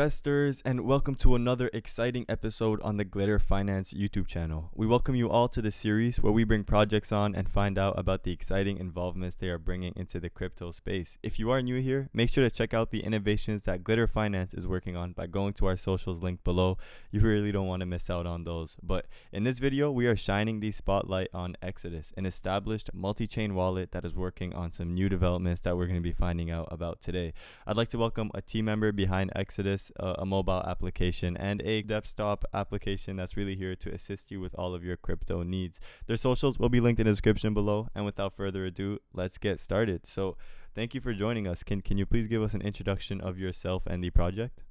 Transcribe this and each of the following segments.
investors, and welcome to another exciting episode on the Glitter Finance YouTube channel. We welcome you all to the series where we bring projects on and find out about the exciting involvements they are bringing into the crypto space. If you are new here, make sure to check out the innovations that Glitter Finance is working on by going to our socials linked below. You really don't want to miss out on those. But in this video, we are shining the spotlight on Exodus, an established multi-chain wallet that is working on some new developments that we're going to be finding out about today. I'd like to welcome a team member behind Exodus, a mobile application and a desktop application that's really here to assist you with all of your crypto needs. Their socials will be linked in the description below. And without further ado, let's get started. So thank you for joining us. Can you please give us an introduction of yourself and the project?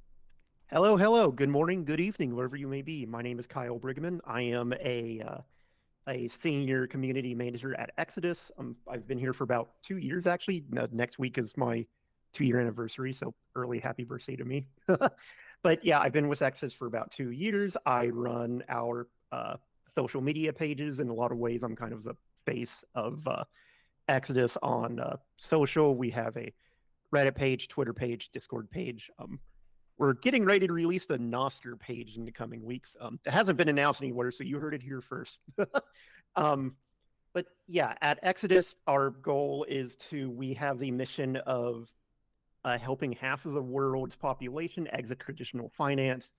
Hello. Good morning, good evening, wherever you may be. My name is Kyle Brigman. I am a senior community manager at Exodus. I've been here for about 2 years, actually. Next week is my 2-year anniversary, so early happy birthday to me. But yeah, I've been with Exodus for about 2 years. I run our social media pages. In a lot of ways, I'm kind of the face of Exodus on social. We have a Reddit page, Twitter page, Discord page. We're getting ready to release the Nostr page in the coming weeks. It hasn't been announced anywhere, so you heard it here first. But yeah, at Exodus, our goal is we have the mission of helping half of the world's population exit traditional finance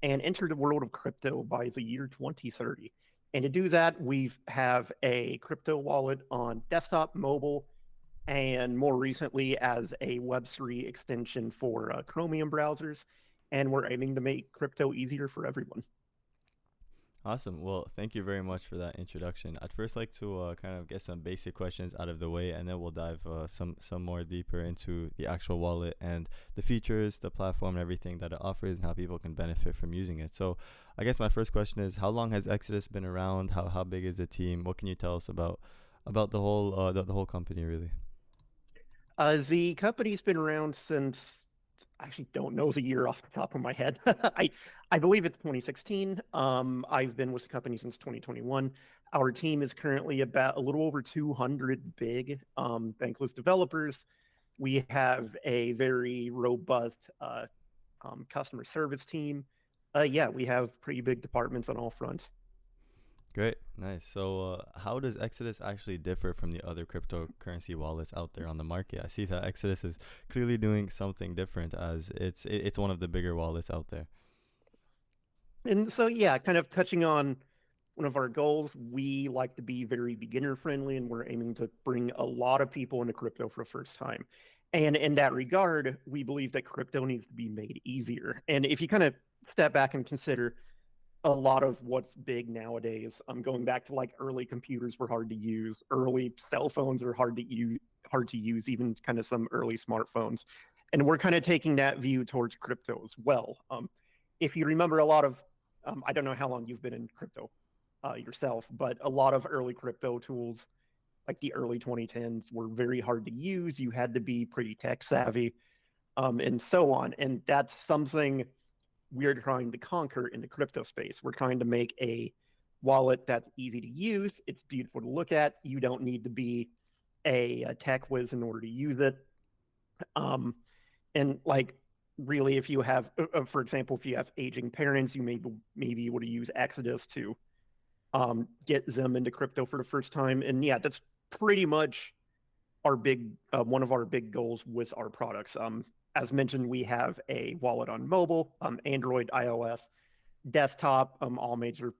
and enter the world of crypto by the year 2030. And to do that, we have a crypto wallet on desktop, mobile, and more recently as a Web3 extension for Chromium browsers. And we're aiming to make crypto easier for everyone. Awesome. Well, thank you very much for that introduction. I'd first like to kind of get some basic questions out of the way, and then we'll dive some more deeper into the actual wallet and the features, the platform, and everything that it offers, and how people can benefit from using it. So, I guess my first question is, how long has Exodus been around? How big is the team? What can you tell us about the whole company, really? The company's been around since, I actually don't know the year off the top of my head. I believe it's 2016. I've been with the company since 2021. Our team is currently about a little over 200 big bankless developers. We have a very robust customer service team. Yeah, we have pretty big departments on all fronts. Great, nice. So, how does Exodus actually differ from the other cryptocurrency wallets out there on the market? I see that Exodus is clearly doing something different, as it's one of the bigger wallets out there. And so, yeah, kind of touching on one of our goals, we like to be very beginner friendly, and we're aiming to bring a lot of people into crypto for the first time. And in that regard, we believe that crypto needs to be made easier. And if you kind of step back and consider a lot of what's big nowadays, going back to like early computers were hard to use, early cell phones are hard to use, even kind of some early smartphones. And we're kind of taking that view towards crypto as well. If you remember a lot of, I don't know how long you've been in crypto yourself, but a lot of early crypto tools, like the early 2010s, were very hard to use. You had to be pretty tech savvy, and so on. And that's something we're trying to conquer in the crypto space. We're trying to make a wallet that's easy to use. It's beautiful to look at. You don't need to be a tech whiz in order to use it. And like, really, if you have, for example, if you have aging parents, you may be able to use Exodus to get them into crypto for the first time. And yeah, that's pretty much our one of our big goals with our products. As mentioned, we have a wallet on mobile, Android, iOS, desktop, all major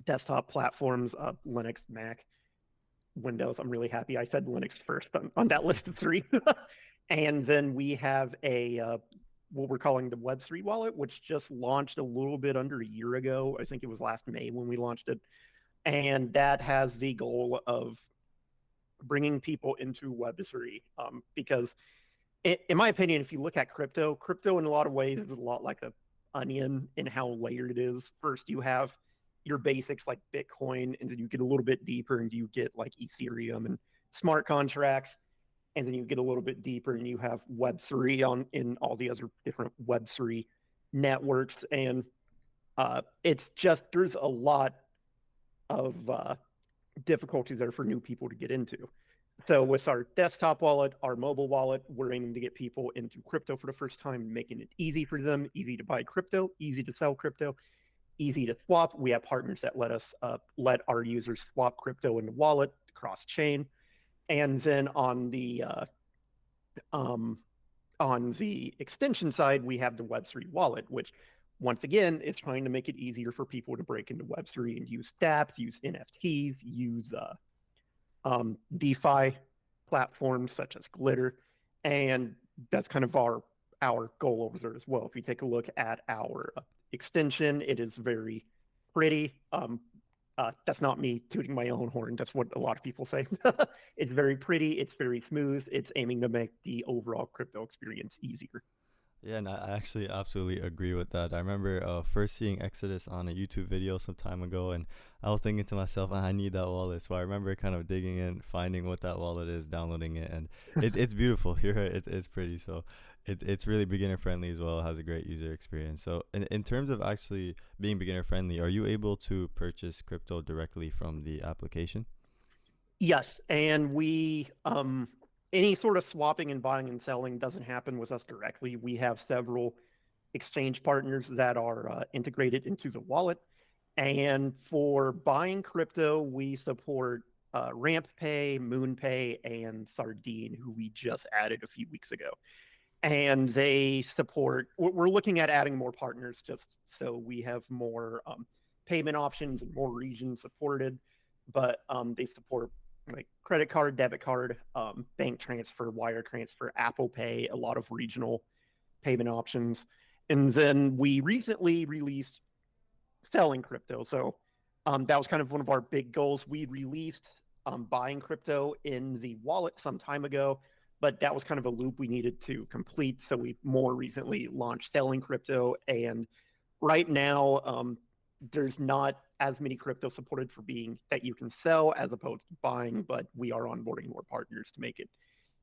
desktop platforms, Linux, Mac, Windows. I'm really happy I said Linux first on that list of 3. And then we have what we're calling the Web3 wallet, which just launched a little bit under a year ago. I think it was last May when we launched it. And that has the goal of bringing people into Web3, because in my opinion, if you look at crypto in a lot of ways is a lot like an onion in how layered it is. First, you have your basics like Bitcoin, and then you get a little bit deeper and you get like Ethereum and smart contracts. And then you get a little bit deeper and you have Web3 in all the other different Web3 networks. And it's just, there's a lot of difficulties there for new people to get into. So with our desktop wallet, our mobile wallet, we're aiming to get people into crypto for the first time, making it easy for them, easy to buy crypto, easy to sell crypto, easy to swap. We have partners that let our users swap crypto in the wallet cross chain. And then um, on the extension side, we have the Web3 wallet, which once again is trying to make it easier for people to break into Web3 and use dApps, use NFTs, use DeFi platforms such as Glitter, and that's kind of our goal over there as well. If you take a look at our extension, it is very pretty. That's not me tooting my own horn. That's what a lot of people say. It's very pretty. It's very smooth. It's aiming to make the overall crypto experience easier. Yeah, and I actually absolutely agree with that. I remember first seeing Exodus on a YouTube video some time ago, and I was thinking to myself, I need that wallet. So I remember kind of digging in, finding what that wallet is, downloading it, and it's beautiful. You're right, it's pretty. So it's really beginner friendly as well. It has a great user experience. So in terms of actually being beginner friendly, are you able to purchase crypto directly from the application? Yes, and we any sort of swapping and buying and selling doesn't happen with us directly. We have several exchange partners that are integrated into the wallet. And for buying crypto, we support Ramp Pay, MoonPay, and Sardine, who we just added a few weeks ago. And they support, we're looking at adding more partners just so we have more payment options and more regions supported. But they support like credit card, debit card, bank transfer, wire transfer, Apple Pay, a lot of regional payment options. And then we recently released selling crypto. So that was kind of one of our big goals. We released buying crypto in the wallet some time ago, but that was kind of a loop we needed to complete. So we more recently launched selling crypto. And right now, there's not as many crypto supported for being that you can sell as opposed to buying, but we are onboarding more partners to make it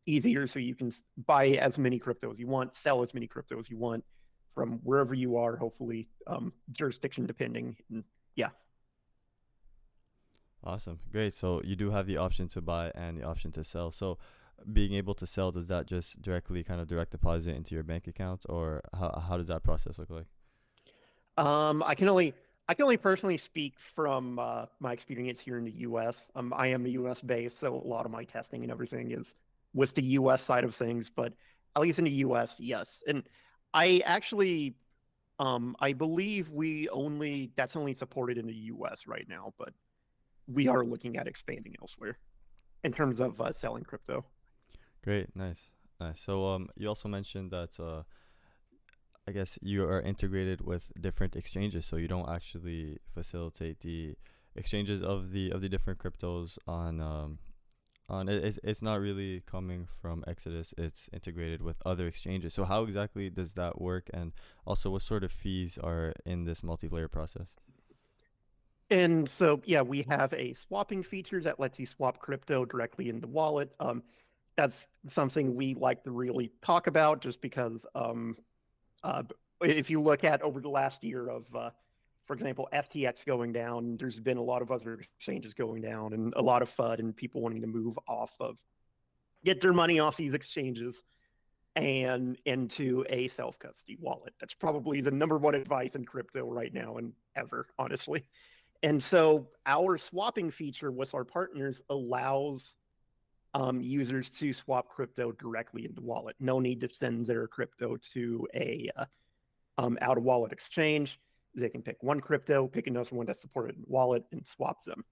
easier so you can buy as many crypto as you want, sell as many crypto as you want from wherever you are, hopefully jurisdiction depending. And yeah. Awesome. Great. So you do have the option to buy and the option to sell. So being able to sell, does that just directly kind of direct deposit into your bank account, or how does that process look like? I can only personally speak from my experience here in the U.S. I am a U.S. based, so a lot of my testing and everything is was the U.S. side of things. But at least in the U.S., yes. And I actually, I believe that's only supported in the U.S. right now, but we are looking at expanding elsewhere in terms of selling crypto. Great. Nice. Nice. So you also mentioned that I guess you are integrated with different exchanges, so you don't actually facilitate the exchanges of the different cryptos on it. It's not really coming from Exodus. It's integrated with other exchanges. So how exactly does that work, and also what sort of fees are in this multiplayer process? And so, yeah, we have a swapping feature that lets you swap crypto directly in the wallet. That's something we like to really talk about just because uh, if you look at over the last year of, for example, FTX going down, there's been a lot of other exchanges going down and a lot of FUD and people wanting to move get their money off these exchanges and into a self custody wallet. That's probably the number one advice in crypto right now and ever, honestly. And so our swapping feature with our partners allows users to swap crypto directly into wallet. No need to send their crypto to a out of wallet exchange. They can pick one crypto, pick another one that's supported in wallet, and swap them.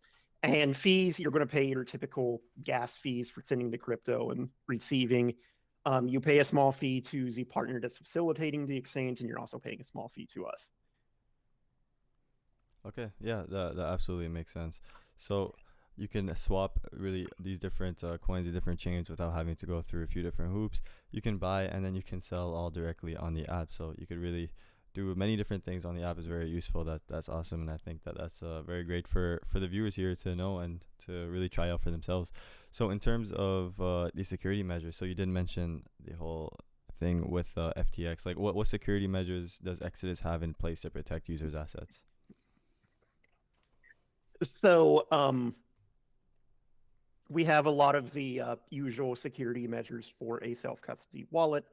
And fees, you're going to pay your typical gas fees for sending the crypto and receiving. You pay a small fee to the partner that's facilitating the exchange, and you're also paying a small fee to us. Okay, yeah, that absolutely makes sense. So you can swap really these different coins, the different chains without having to go through a few different hoops. You can buy and then you can sell all directly on the app. So you could really do many different things on the app. Is very useful. That's awesome, and I think that that's very great for the viewers here to know and to really try out for themselves. So in terms of the security measures, so you did mention the whole thing with FTX. Like what security measures does Exodus have in place to protect users' assets? So we have a lot of the usual security measures for a self-custody wallet.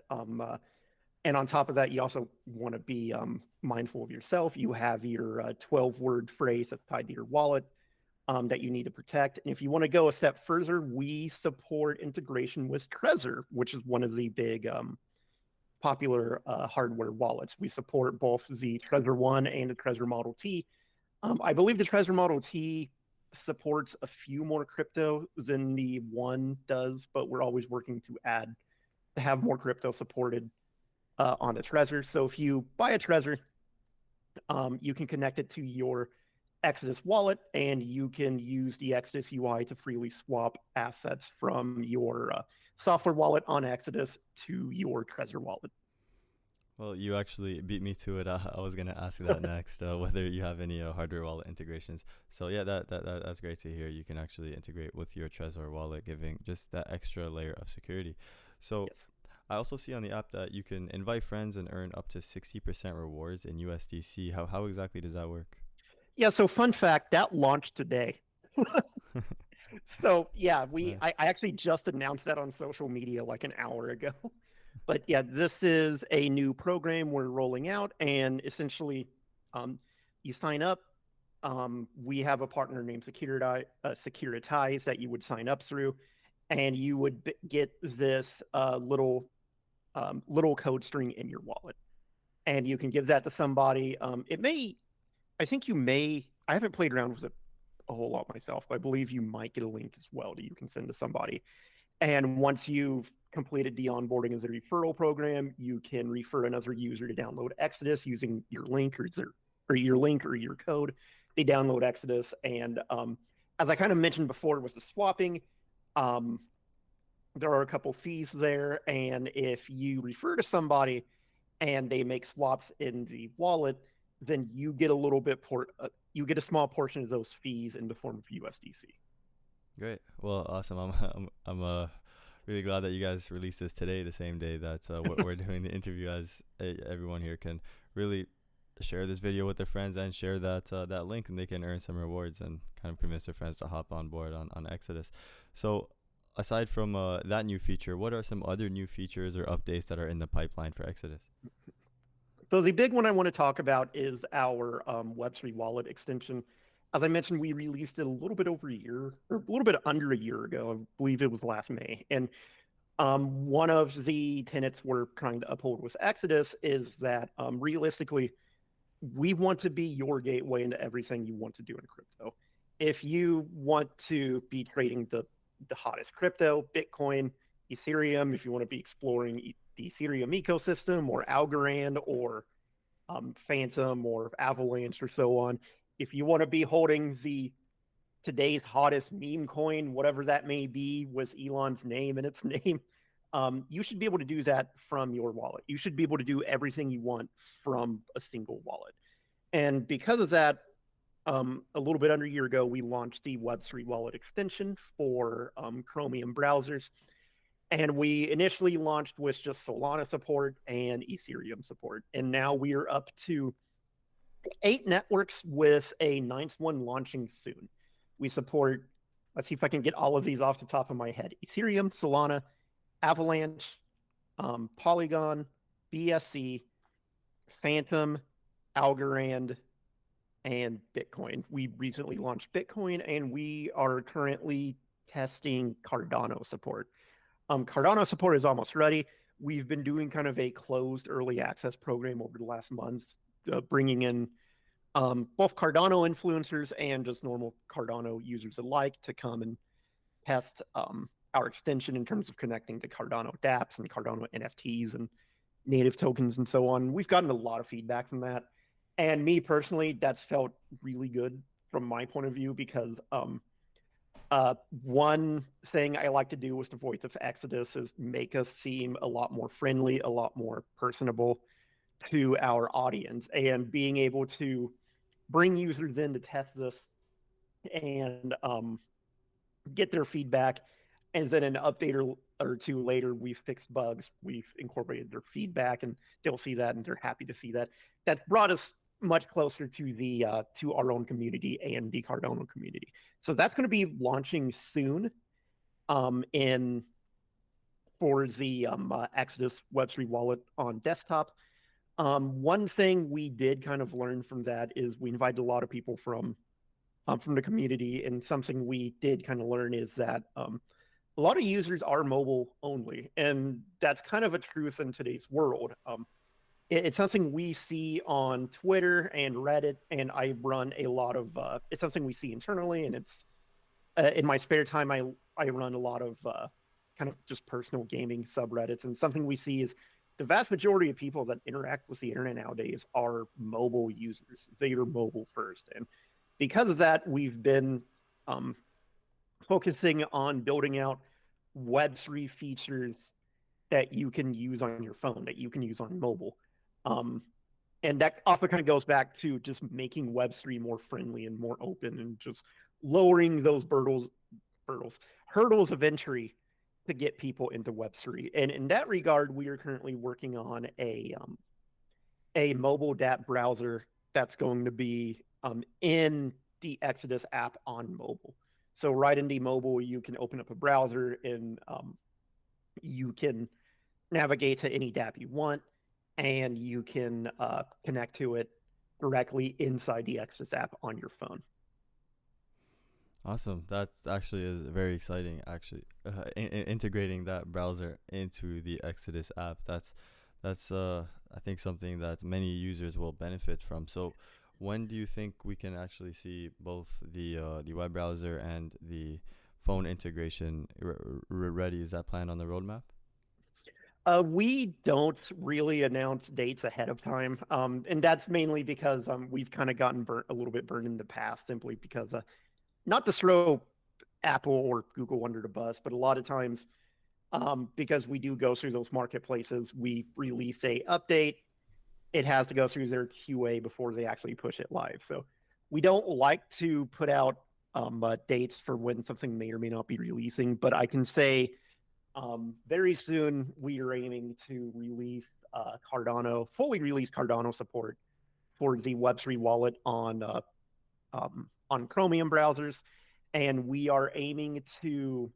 And on top of that, you also want to be mindful of yourself. You have your 12-word phrase that's tied to your wallet that you need to protect. And if you want to go a step further, we support integration with Trezor, which is one of the big popular hardware wallets. We support both the Trezor One and the Trezor Model T. I believe the Trezor Model T supports a few more crypto than the One does, but we're always working to have more crypto supported on the Trezor. So if you buy a Trezor, you can connect it to your Exodus wallet, and you can use the Exodus UI to freely swap assets from your software wallet on Exodus to your Trezor wallet. Well, you actually beat me to it. I was gonna ask that next, whether you have any hardware wallet integrations. So yeah, that's great to hear. You can actually integrate with your Trezor wallet, giving just that extra layer of security. So Yes. I also see on the app that you can invite friends and earn up to 60% rewards in USDC. How exactly does that work? Yeah, so fun fact, that launched today. So yeah, Nice. I actually just announced that on social media like an hour ago. But yeah, this is a new program we're rolling out, and essentially, you sign up. We have a partner named Securitize that you would sign up through, and you would get this little code string in your wallet, and you can give that to somebody. I think you may. I haven't played around with it a whole lot myself, but I believe you might get a link as well that you can send to somebody. And once you've completed the onboarding as a referral program, you can refer another user to download Exodus using your link or your code. They download Exodus, and as I kind of mentioned before, with the swapping, there are a couple fees there, and if you refer to somebody and they make swaps in the wallet, then you get you get a small portion of those fees in the form of USDC. Great. Well, awesome. I'm really glad that you guys released this today, the same day that we're doing the interview, as everyone here can really share this video with their friends and share that link, and they can earn some rewards and kind of convince their friends to hop on board on Exodus. So aside from that new feature, what are some other new features or updates that are in the pipeline for Exodus? So the big one I want to talk about is our Web3 wallet extension. As I mentioned, we released it a little bit over a year, or a little bit under a year ago. I believe it was last May. And one of the tenets we're trying to uphold with Exodus is that realistically, we want to be your gateway into everything you want to do in crypto. If you want to be trading the hottest crypto, Bitcoin, Ethereum, if you want to be exploring the Ethereum ecosystem or Algorand or Phantom or Avalanche or so on, if you want to be holding today's hottest meme coin, whatever that may be, with Elon's name in its name, you should be able to do that from your wallet. You should be able to do everything you want from a single wallet. And because of that, a little bit under a year ago, we launched the Web3 wallet extension for Chromium browsers. And we initially launched with just Solana support and Ethereum support. And now we are up to 8 networks with a 9th one launching soon. We support, let's see if I can get all of these off the top of my head: Ethereum, Solana, Avalanche, Polygon, BSC, Phantom, Algorand, and Bitcoin. We recently launched Bitcoin, and we are currently testing Cardano support. Cardano support is almost ready. We've been doing kind of a closed early access program over the last month, bringing in both Cardano influencers and just normal Cardano users alike to come and test our extension in terms of connecting to Cardano dApps and Cardano NFTs and native tokens and so on. We've gotten a lot of feedback from that. And me personally, that's felt really good from my point of view, because one thing I like to do with the voice of Exodus is make us seem a lot more friendly, a lot more personable to our audience, and being able to bring users in to test this and get their feedback. And then an update or two later, we've fixed bugs, we've incorporated their feedback, and they'll see that and they're happy to see that. That's brought us much closer to our own community and the Cardano community. So that's going to be launching soon. in for the Exodus Web3 wallet on desktop. One thing we did kind of learn from that is we invited a lot of people from the community, and something we did kind of learn is that a lot of users are mobile only, and that's kind of a truth in today's world. It's something we see on Twitter and Reddit, and I run a lot of. It's something we see internally, and it's in my spare time. I run a lot of kind of just personal gaming subreddits, and something we see is the vast majority of people that interact with the internet nowadays are mobile users. They are mobile first, and because of that, we've been focusing on building out Web3 features that you can use on your phone, that you can use on mobile. Um, and that also kind of goes back to just making Web3 more friendly and more open, and just lowering those hurdles of entry to get people into Web3. And in that regard, we are currently working on a mobile DApp browser that's going to be in the Exodus app on mobile. So right in the mobile, you can open up a browser, and you can navigate to any DApp you want, and you can connect to it directly inside the Exodus app on your phone. Awesome. That actually is very exciting. Actually, integrating that browser into the Exodus app. That's I think something that many users will benefit from. So, when do you think we can actually see both the web browser and the phone integration ready? Is that planned on the roadmap? We don't really announce dates ahead of time, and that's mainly because we've kind of gotten a little bit burned in the past, simply because not to throw Apple or Google under the bus, but a lot of times, because we do go through those marketplaces, we release a update. It has to go through their QA before they actually push it live. So we don't like to put out dates for when something may or may not be releasing, but I can say very soon we are aiming to release fully release Cardano support for the Web3 wallet on Chromium browsers, and we are aiming to,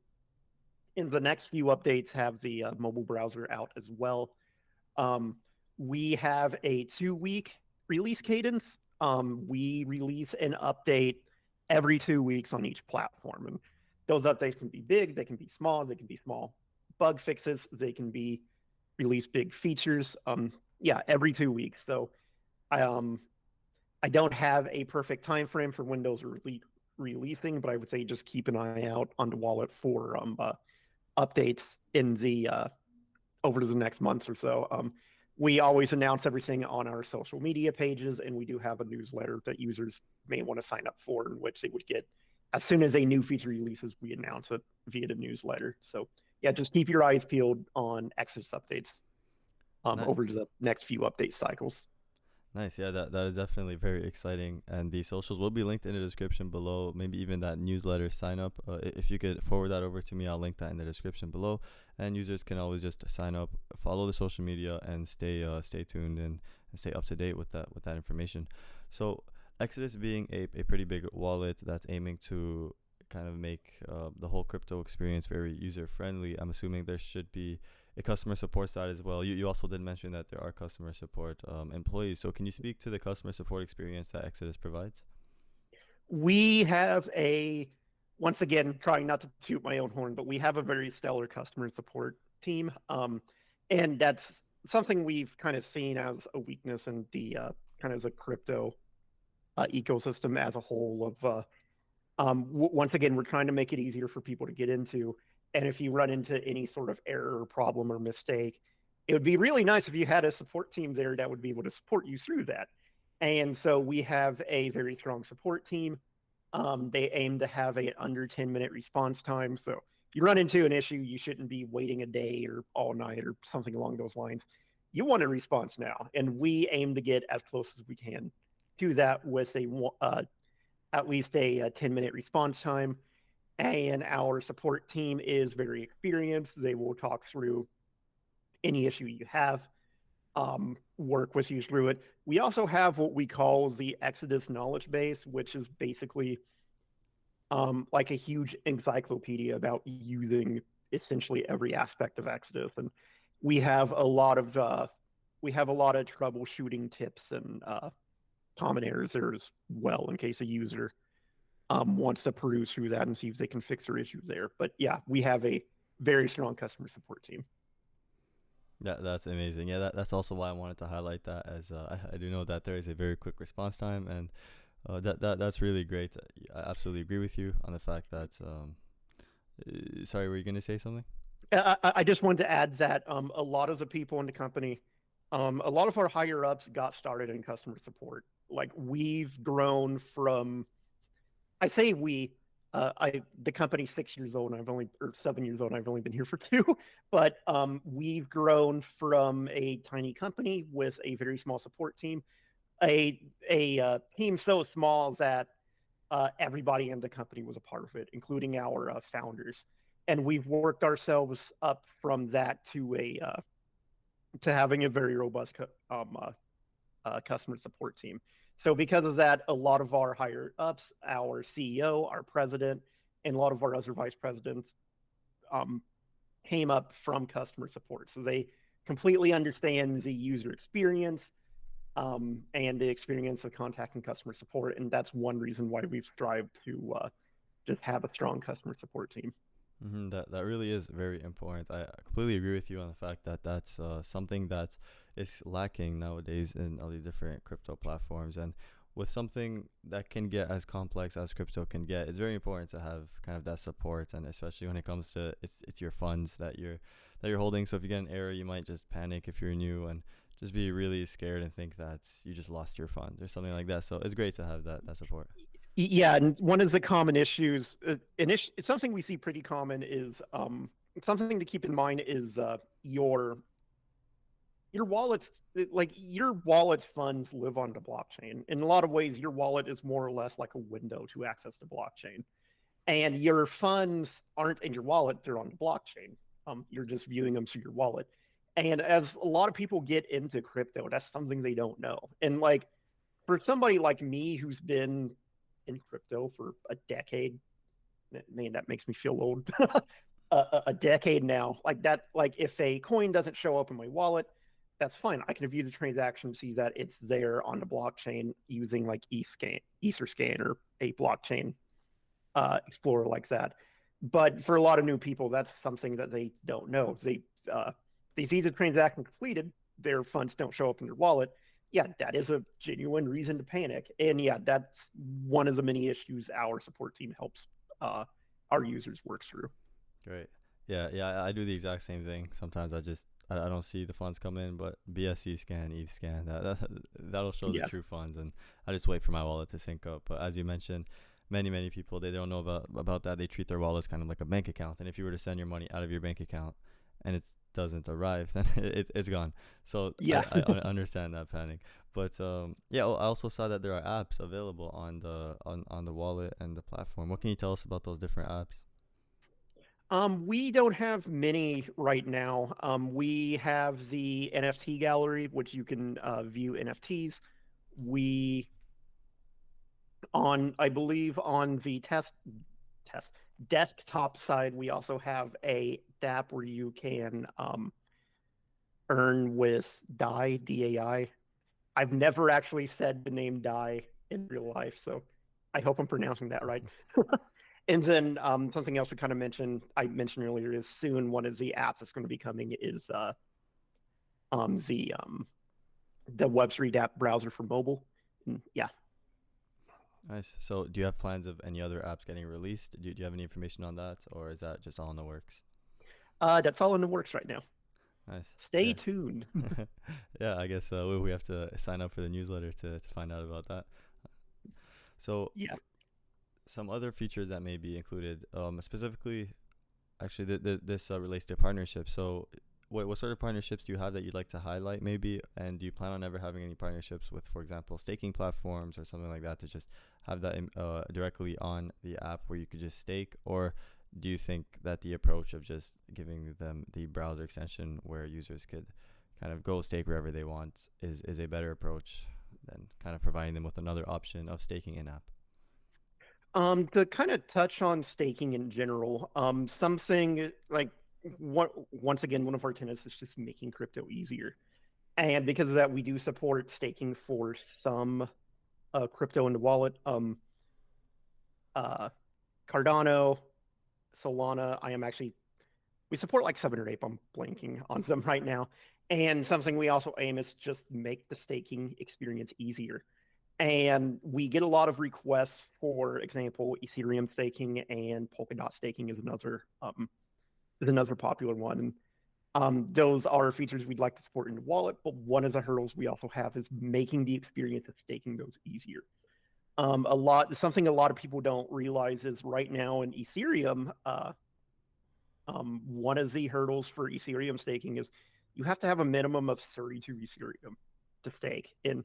in the next few updates, have the mobile browser out as well. We have a 2-week release cadence. We release an update every 2 weeks on each platform, and those updates can be big, they can be small, bug fixes, they can be release big features. Every 2 weeks. So I don't have a perfect time frame for when those are releasing, but I would say just keep an eye out on the wallet for updates in the over the next month or so. We always announce everything on our social media pages, and we do have a newsletter that users may want to sign up for, in which they would get, as soon as a new feature releases, we announce it via the newsletter. So yeah, just keep your eyes peeled on Exodus updates over the next few update cycles. Nice. Yeah, that is definitely very exciting. And the socials will be linked in the description below. Maybe even that newsletter sign up. If you could forward that over to me, I'll link that in the description below. And users can always just sign up, follow the social media, and stay tuned and stay up to date with that information. So Exodus being a pretty big wallet that's aiming to kind of make the whole crypto experience very user friendly, I'm assuming there should be a customer support side as well. You also did mention that there are customer support employees. So can you speak to the customer support experience that Exodus provides? We have once again, trying not to toot my own horn, but we have a very stellar customer support team. And that's something we've kind of seen as a weakness in the kind of the crypto ecosystem as a whole. Once again, we're trying to make it easier for people to get into. And if you run into any sort of error or problem or mistake, it would be really nice if you had a support team there that would be able to support you through that. And so we have a very strong support team. They aim to have an under 10-minute response time. So if you run into an issue, you shouldn't be waiting a day or all night or something along those lines. You want a response now. And we aim to get as close as we can to that with at least a 10-minute response time. And our support team is very experienced. They will talk through any issue you have, work with you through it. We also have what we call the Exodus knowledge base, which is basically like a huge encyclopedia about using essentially every aspect of Exodus, and we have a lot of troubleshooting tips and common errors there as well in case a user wants to peruse through that and see if they can fix their issues there. But yeah, we have a very strong customer support team. Yeah, that's amazing. Yeah, that's also why I wanted to highlight that, as I do know that there is a very quick response time, and that's really great. I absolutely agree with you on the fact that. Sorry, were you gonna say something? I just wanted to add that a lot of the people in the company, a lot of our higher ups got started in customer support. Like we've grown from, I say we, the company's 6 years old and I've only, or 7 years old and I've only been here for two, but we've grown from a tiny company with a very small support team, a team so small that everybody in the company was a part of it, including our founders. And we've worked ourselves up from that to having a very robust customer support team. So because of that, a lot of our higher ups, our CEO, our president, and a lot of our other vice presidents um, came up from customer support. So they completely understand the user experience and the experience of contacting customer support. And that's one reason why we've strived to just have a strong customer support team. That really is very important. I completely agree with you on the fact that that's something that is lacking nowadays in all these different crypto platforms. And with something that can get as complex as crypto can get, it's very important to have kind of that support, and especially when it comes to it's your funds that you're holding. So if you get an error, you might just panic if you're new and just be really scared and think that you just lost your funds or something like that. So it's great to have that support. Yeah, and one of the common issues, something we see pretty common is something to keep in mind is your wallet's like your wallet's funds live on the blockchain. In a lot of ways, your wallet is more or less like a window to access the blockchain, and your funds aren't in your wallet; they're on the blockchain. You're just viewing them through your wallet. And as a lot of people get into crypto, that's something they don't know. And like for somebody like me who's been in crypto for a decade. Man, that makes me feel old. A decade now, like that. Like if a coin doesn't show up in my wallet, that's fine. I can view the transaction, see that it's there on the blockchain using like Etherscan or a blockchain explorer like that. But for a lot of new people, that's something that they don't know. They see the transaction completed, their funds don't show up in their wallet. Yeah, that is a genuine reason to panic. And yeah, that's one of the many issues our support team helps our users work through. Great. Yeah, yeah, I do the exact same thing. Sometimes I don't see the funds come in, but BSC scan, ETH scan, that'll show the Yeah. true funds, and I just wait for my wallet to sync up. But as you mentioned, many people they don't know about that. They treat their wallets kind of like a bank account, and if you were to send your money out of your bank account and it doesn't arrive, then it's gone. So Yeah. I understand that panic. But yeah, I also saw that there are apps available on the wallet and the platform. What can you tell us about those different apps? We don't have many right now. We have the NFT gallery, which you can view NFTs. We I believe on the test desktop side, we also have a DApp where you can earn with DAI. I've never actually said the name DAI in real life, so I hope I'm pronouncing that right. And then something else I mentioned earlier is soon one of the apps that's going to be coming is um, the um, the Web3 app browser for mobile. And yeah, Nice. So, do you have plans of any other apps getting released? Do you have any information on that, or is that just all in the works? that's all in the works right now. Nice. Stay Yeah. tuned. Yeah, I guess we have to sign up for the newsletter to find out about that. So, Yeah. some other features that may be included, specifically, actually, this relates to partnerships. So, what sort of partnerships do you have that you'd like to highlight, maybe? And do you plan on ever having any partnerships with, for example, staking platforms or something like that to just have that directly on the app where you could just stake? Or do you think that the approach of just giving them the browser extension where users could kind of go stake wherever they want is a better approach than kind of providing them with another option of staking in app? To kind of touch on staking in general, something like once again, one of our tenets is just making crypto easier. And because of that, we do support staking for some crypto in the wallet. Uh, Cardano, Solana. We support like 7 or 8. I'm blanking on some right now. And something we also aim is just make the staking experience easier. And we get a lot of requests, for example, Ethereum staking and Polkadot staking is another popular one. And those are features we'd like to support in the wallet, but one of the hurdles we also have is making the experience of staking those easier. Something a lot of people don't realize is right now in Ethereum, one of the hurdles for Ethereum staking is you have to have a minimum of 32 Ethereum to stake. And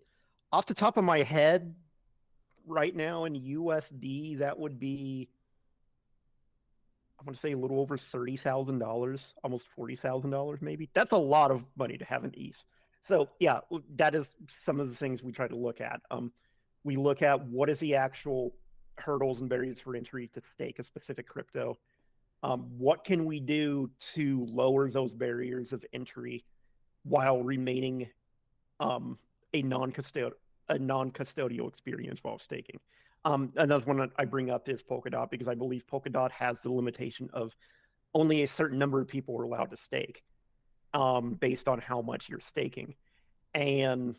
off the top of my head, right now in USD, that would be, I want to say a little over $30,000, almost $40,000 maybe. That's a lot of money to have in ETH. So yeah, that is some of the things we try to look at. We look at what is the actual hurdles and barriers for entry to stake a specific crypto. What can we do to lower those barriers of entry while remaining a non-custodial experience while staking? Another one I bring up is Polkadot, because I believe Polkadot has the limitation of only a certain number of people are allowed to stake based on how much you're staking. And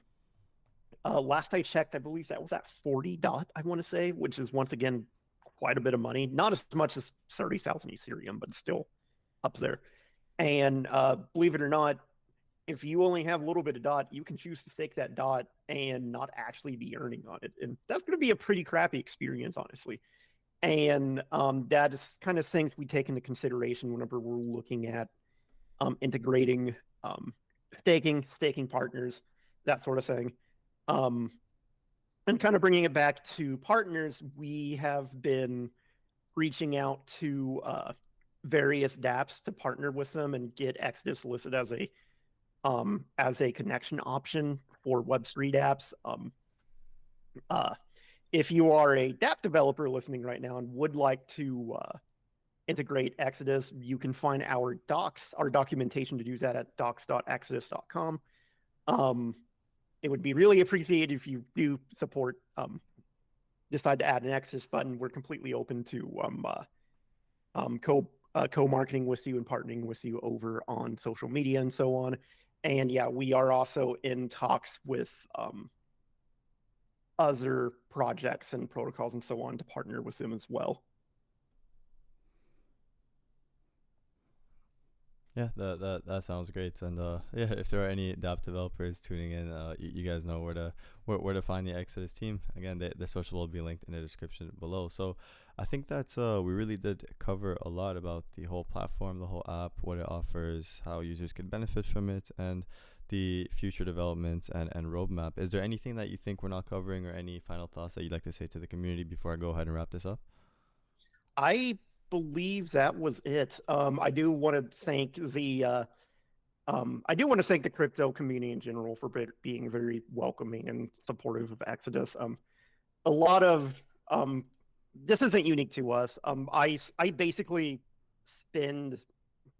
last I checked, I believe that was at 40 dot, I want to say, which is once again quite a bit of money. Not as much as 30,000 Ethereum, but still up there. And believe it or not, if you only have a little bit of dot, you can choose to stake that dot and not actually be earning on it. And that's going to be a pretty crappy experience, honestly. And that is kind of things we take into consideration whenever we're looking at integrating staking partners, that sort of thing. And kind of bringing it back to partners, we have been reaching out to various dApps to partner with them and get Exodus listed as a connection option for Web3 dApps. If you are a dApp developer listening right now and would like to integrate Exodus, you can find our docs, our documentation to do that at docs.exodus.com. It would be really appreciated if you do support, decide to add an Exodus button. We're completely open to co-marketing with you and partnering with you over on social media and so on. And yeah, we are also in talks with other projects and protocols and so on to partner with them as well. Yeah, that sounds great. And yeah, if there are any dApp developers tuning in, you guys know where to find the Exodus team. Again, the social will be linked in the description below. So I think that's we really did cover a lot about the whole platform, the whole app, what it offers, how users could benefit from it, and the future development and roadmap. Is there anything that you think we're not covering, or any final thoughts that you'd like to say to the community before I go ahead and wrap this up? I believe that was it. I do want to thank the crypto community in general for being very welcoming and supportive of Exodus. A lot of this isn't unique to us. I basically spend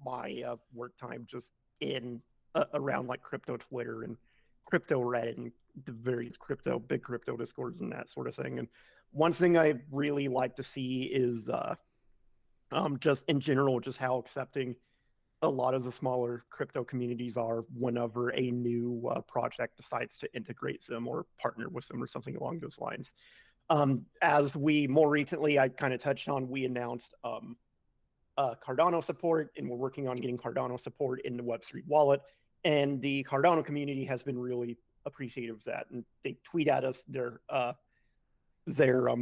my work time just in around like crypto Twitter and crypto Reddit and the various big crypto discords and that sort of thing. And one thing I really like to see is just in general, just how accepting a lot of the smaller crypto communities are whenever a new project decides to integrate them or partner with them or something along those lines. As we more recently, I kind of touched on, we announced Cardano support, and we're working on getting Cardano support in the Web3 wallet. And the Cardano community has been really appreciative of that, and they tweet at us their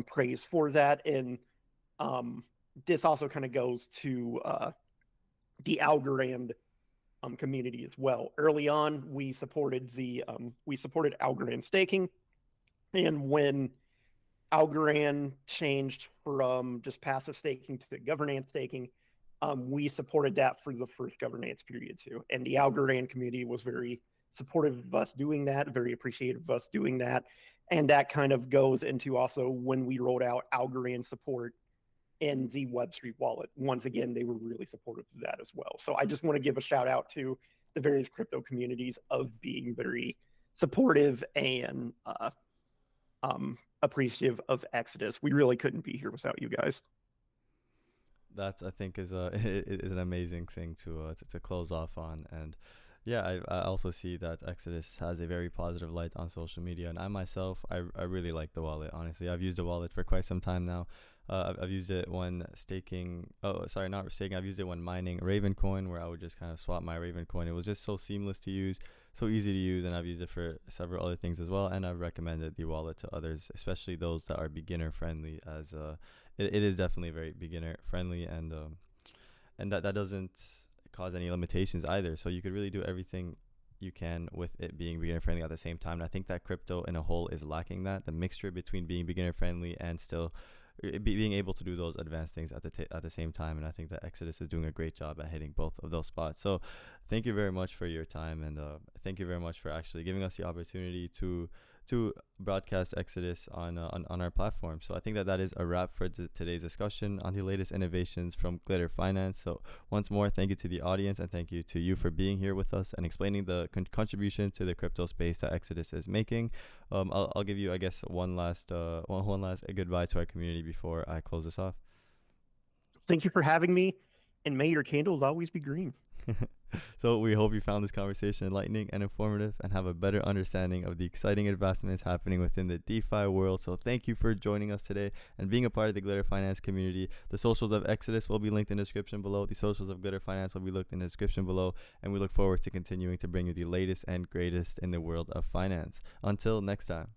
praise for that. And this also kind of goes to the Algorand community as well. Early on, we supported Algorand staking, and when Algorand changed from just passive staking to governance staking, we supported that for the first governance period too. And the Algorand community was very supportive of us doing that, very appreciative of us doing that. And that kind of goes into also when we rolled out Algorand support in the Web3 wallet. Once again, they were really supportive of that as well. So I just want to give a shout out to the various crypto communities of being very supportive and appreciative of Exodus. We really couldn't be here without you guys. That's, I think, is a is an amazing thing to close off on. And yeah, I also see that Exodus has a very positive light on social media, and I myself, I really like the wallet. Honestly, I've used the wallet for quite some time now. I've used it when staking. Oh, sorry, not staking. I've used it when mining Raven coin, where I would just kind of swap my Raven coin. It was just so seamless to use, so easy to use, and I've used it for several other things as well. And I've recommended the wallet to others, especially those that are beginner friendly, as it is definitely very beginner friendly, and that doesn't cause any limitations either. So you could really do everything you can with it being beginner friendly at the same time. And I think that crypto in a whole is lacking that, the mixture between being beginner friendly and still being able to do those advanced things at the same time. And I think that Exodus is doing a great job at hitting both of those spots. So thank you very much for your time, and thank you very much for actually giving us the opportunity to broadcast Exodus on our platform. So I think that is a wrap for today's discussion on the latest innovations from Glitter Finance. So once more, thank you to the audience, and thank you to you for being here with us and explaining the contribution to the crypto space that Exodus is making. I'll give you, I guess, one last goodbye to our community before I close this off. Thank you for having me, and may your candles always be green. So we hope you found this conversation enlightening and informative, and have a better understanding of the exciting advancements happening within the DeFi world. So thank you for joining us today and being a part of the Glitter Finance community. The socials of Exodus will be linked in the description below. The socials of Glitter Finance will be linked in the description below. And we look forward to continuing to bring you the latest and greatest in the world of finance. Until next time.